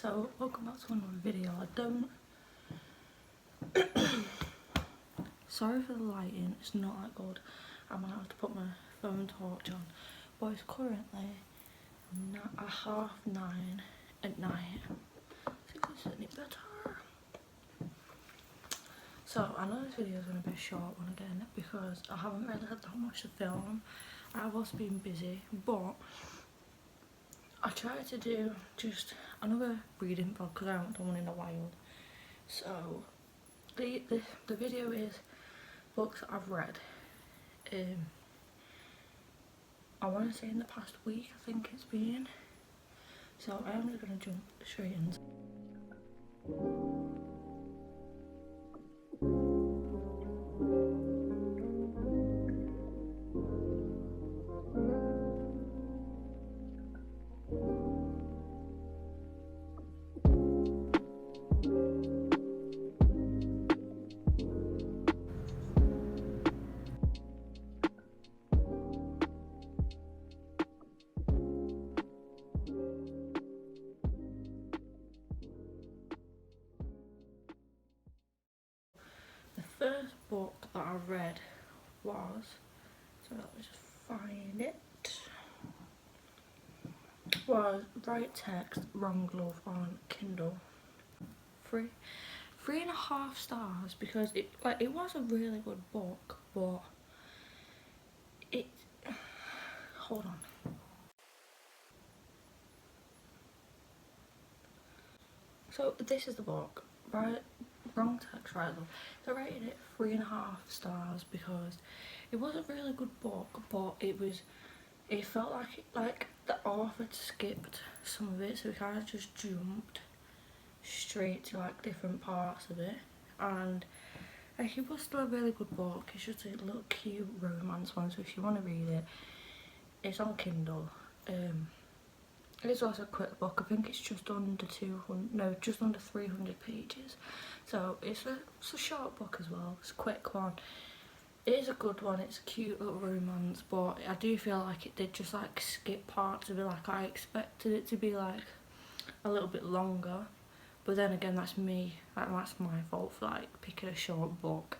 So welcome back to another video. Sorry for the lighting, it's not that good. I might have to put my phone torch on, but it's currently 9:30 at night. See if it's any better. So I know this video is going to be a short one again because I haven't really had that much to film. I was being busy, but I tried to do just another reading vlog because I haven't done one in a while. So the video is books that I've read. I want to say in the past week, I think it's been. So I am just going to jump straight in. The first book that I read was, so let me just find it, was Right Text, Wrong Love on Kindle. 3.5 stars because it was a really good book, but it, hold on. So this is the book, Wrong Text, Right Love. So I rated it 3.5 stars because it was a really good book, but it felt like the author skipped some of it, so we kind of just jumped straight to like different parts of it, and like, it was still a really good book. It's just a little cute romance one, so if you want to read it, it's on Kindle. It is also a quick book. I think it's just under 300 pages, so it's a short book as well. It's a quick one. It is a good one. It's a cute little romance, but I do feel like it did just like skip parts of it. Like I expected it to be like a little bit longer, but then again, that's me. That's my fault for like picking a short book.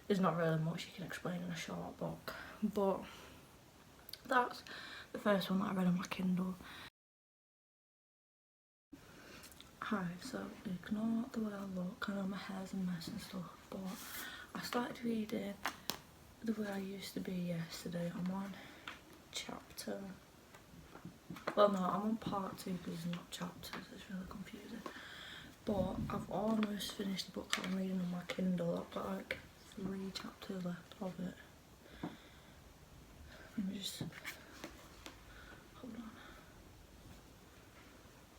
There's not really much you can explain in a short book, but that's the first one that I read on my Kindle. Hi, so ignore the way I look. I know my hair's a mess and stuff, but I started reading The Way I Used to Be yesterday. I'm on chapter, well no, I'm on part 2 because it's not chapters, it's really confusing. But I've almost finished the book that I'm reading on my Kindle. I've got like 3 chapters left of it. Let me just, hold on.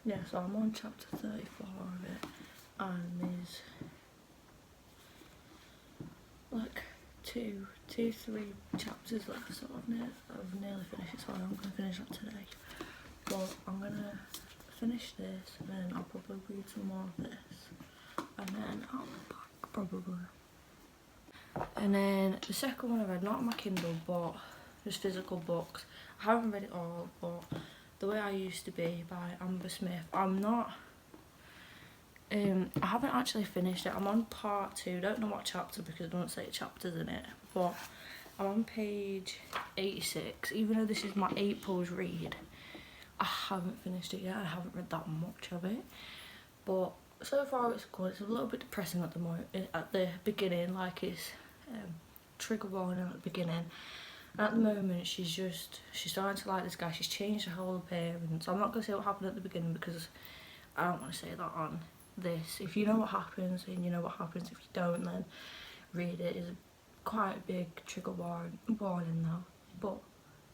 Yeah, so I'm on chapter 34 of it, and there's like 3 chapters left, so I've nearly finished it, so I'm going to finish that today. But I'm going to finish this, and then I'll probably read some more of this, and then I'll be back probably. And then the second one I read, not on my Kindle, but just physical books. I haven't read it all, but The Way I Used to Be by Amber Smith. I haven't actually finished it. I'm on part 2. Don't know what chapter because it doesn't say chapters in it, but I'm on page 86. Even though this is my April's read, I haven't finished it yet. I haven't read that much of it, but so far it's good. It's a little bit depressing at the beginning, like it's trigger warning at the beginning. And at the moment she's starting to like this guy. She's changed her whole appearance. I'm not going to say what happened at the beginning because I don't want to say that on this. If you know what happens, then you know what happens. If you don't, then read it. It's quite a big trigger warning though, but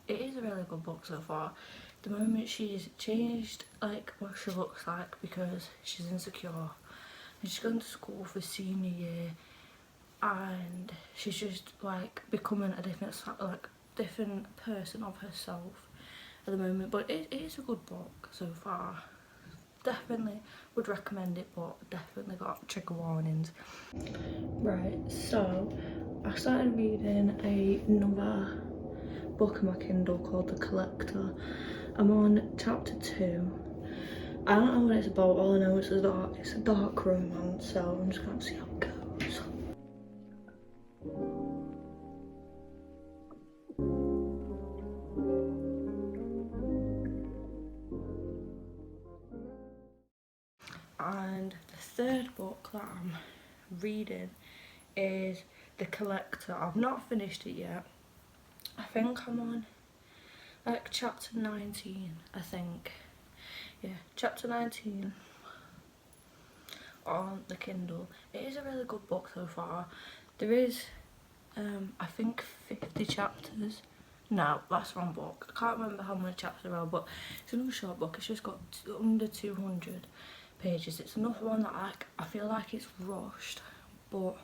it is a really good book so far. At the moment she's changed like what she looks like because she's insecure, and she's going to school for senior year, and she's just like becoming a different person of herself at the moment. But it is a good book so far. Definitely would recommend it, but definitely got trigger warnings. Right, so I started reading another book in my Kindle called The Collector. I'm on chapter 2, I don't know what it's about, all I know it's a dark romance, so I'm just gonna see how it goes. And the third book that I'm reading is The Collector. I've not finished it yet. I think I'm on like chapter 19, I think. Yeah, chapter 19 on the Kindle. It is a really good book so far. There is, I think 50 chapters. No, that's the wrong book. I can't remember how many chapters there are, but it's another short book. It's just got under 200 pages. It's another one that I feel like it's rushed, but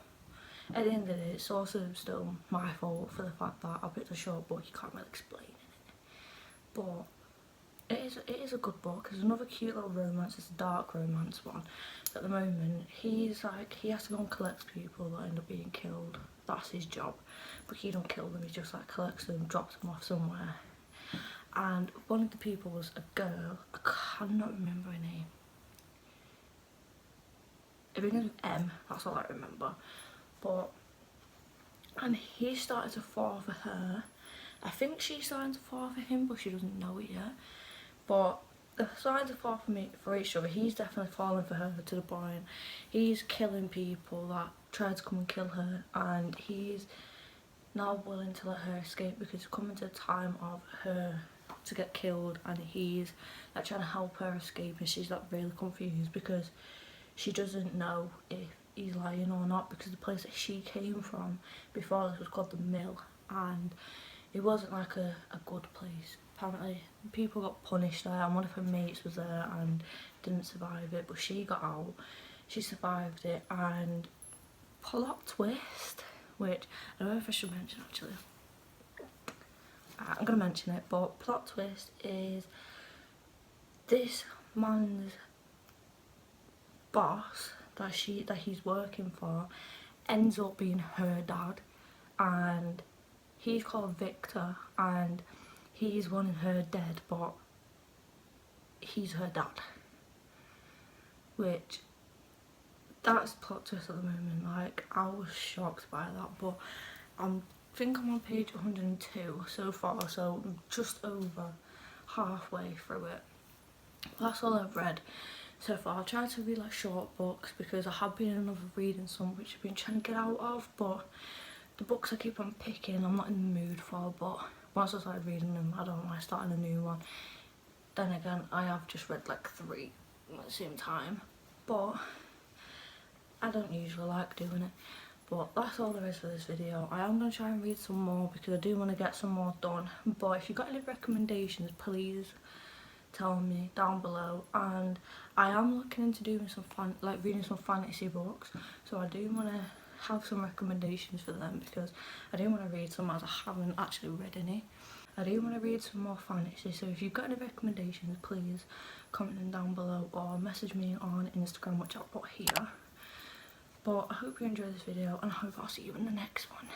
at the end of the day, it's also still my fault for the fact that I picked a short book. You can't really explain it, but it is a good book. There's another cute little romance. It's a dark romance one. At the moment, he has to go and collect people that end up being killed. That's his job, but he don't kill them. He just like collects them, drops them off somewhere. And one of the people was a girl. I cannot remember her name. It begins with M. That's all I remember. And he started to fall for her. I think she's starting to fall for him, but she doesn't know it yet. But they're starting to fall for each other. He's definitely falling for her to the point. He's killing people that tried to come and kill her, and he's now willing to let her escape because it's coming to the time of her to get killed, and he's like trying to help her escape, and she's like really confused because she doesn't know if he's lying or not, because the place that she came from before this was called the Mill, and it wasn't like a good place. Apparently people got punished there, and one of her mates was there and didn't survive it, but she got out, she survived it. And plot twist, which I don't know if I should mention actually, I'm gonna mention it, but plot twist is this man's boss that he's working for ends up being her dad, and he's called Victor, and he's wanting her dead, but he's her dad, which that's plot twist at the moment. Like, I was shocked by that, but I think I'm on page 102 so far, so I'm just over halfway through it. That's all I've read so far. I tried to read like short books because I have been in another reading some which I've been trying to get out of, but the books I keep on picking I'm not in the mood for. But once I start reading them, I don't mind starting a new one. Then again, I have just read like 3 at the same time, but I don't usually like doing it. But that's all there is for this video. I am going to try and read some more because I do want to get some more done. But if you've got any recommendations, please tell me down below. And I am looking into doing some reading some fantasy books, so I do want to have some recommendations for them because I do want to read some, as I haven't actually read any. I do want to read some more fantasy, so if you've got any recommendations, please comment them down below or message me on Instagram, which I'll put here. But I hope you enjoyed this video, and I hope I'll see you in the next one.